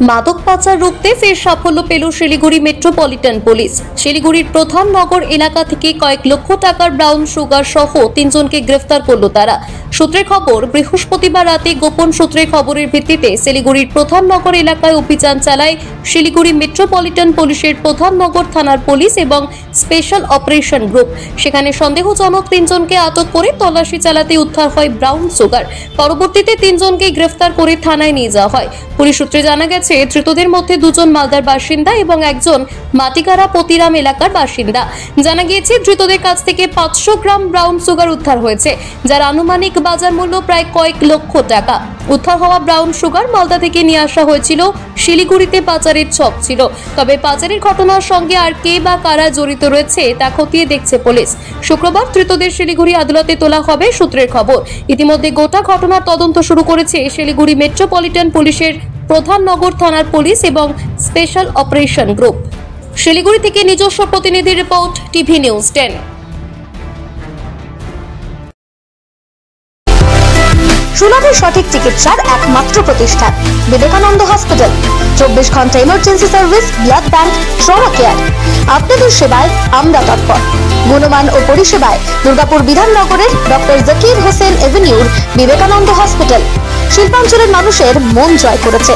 মাদক পাচার রুখতে ফের সাফল্য পেল শিলিগুড়ি মেট্রোপলিটন পুলিশ। শিলিগুড়ির প্রধান নগর এলাকা থেকে কয়েক লক্ষ টাকার ব্রাউন সুগার সহ 3 জনকে গ্রেফতার করল তারা। সূত্রের খবর, বৃহস্পতিবার রাতে গোপন সূত্রের খবরের ভিত্তিতে শিলিগুড়ির প্রধান নগর এলাকায় অভিযান চালায় শিলিগুড়ি মেট্রোপলিটন পুলিশের প্রধান নগর থানার পুলিশ এবং স্পেশাল অপারেশন গ্রুপ। সেখানে সন্দেহজনক 3 জনকে আটক করে তল্লাশি চালাতে উদ্ধার হয় ব্রাউন সুগার। পরবর্তীতে 3 জনকে গ্রেফতার করে থানায় নিয়ে যাওয়া হয়। পুলিশ সূত্রে জানা গেছে, ধৃতদের মধ্যে 2 জন মালদার বাসিন্দা এবং একজন মাটিকারা পতিরাম এলাকার বাসিন্দা। জানা গিয়েছে, ধৃতদের কাছ থেকে 500 গ্রাম ব্রাউন সুগার উদ্ধার হয়েছে, যার আনুমানিক বাজার মূল্য প্রায় কয়েক লক্ষ টাকা। উদ্ধার হওয়া ব্রাউন সুগার মালদা থেকে নিয়ে আসা হয়েছিল। শিলিগুড়িতে পাচারের ছক ছিল, তবে পাচারের ঘটনার সঙ্গে আর কে বা কারা জড়িত রয়েছে তা খতিয়ে দেখছে পুলিশ। শুক্রবার ধৃতদের শিলিগুড়ি আদালতে তোলা হবে সূত্রের খবর। ইতিমধ্যে গোটা ঘটনার তদন্ত শুরু করেছে শিলিগুড়ি মেট্রোপলিটন পুলিশের প্রধান নগর থানার পুলিশ এবং স্পেশাল অপারেশন গ্রুপ। শিলিগুড়ি থেকে নিজস্ব প্রতিনিধি রিপোর্ট, টিভি নিউজ 10। সুলভে সঠিক চিকিৎসার একমাত্র প্রতিষ্ঠান বিবেকানন্দ হসপিটাল। 24 ঘন্টা emergency service, blood bank, trauma care. আপনাদের সেবায় আমরা তৎপর। গুণমান ও পরিষেবায় দুর্গাপুর বিধাননগরের ডক্টর জাকির হোসেন এভিনিউর বিবেকানন্দ হসপিটাল শিল্পাঞ্চলের মানুষের মন জয় করেছে।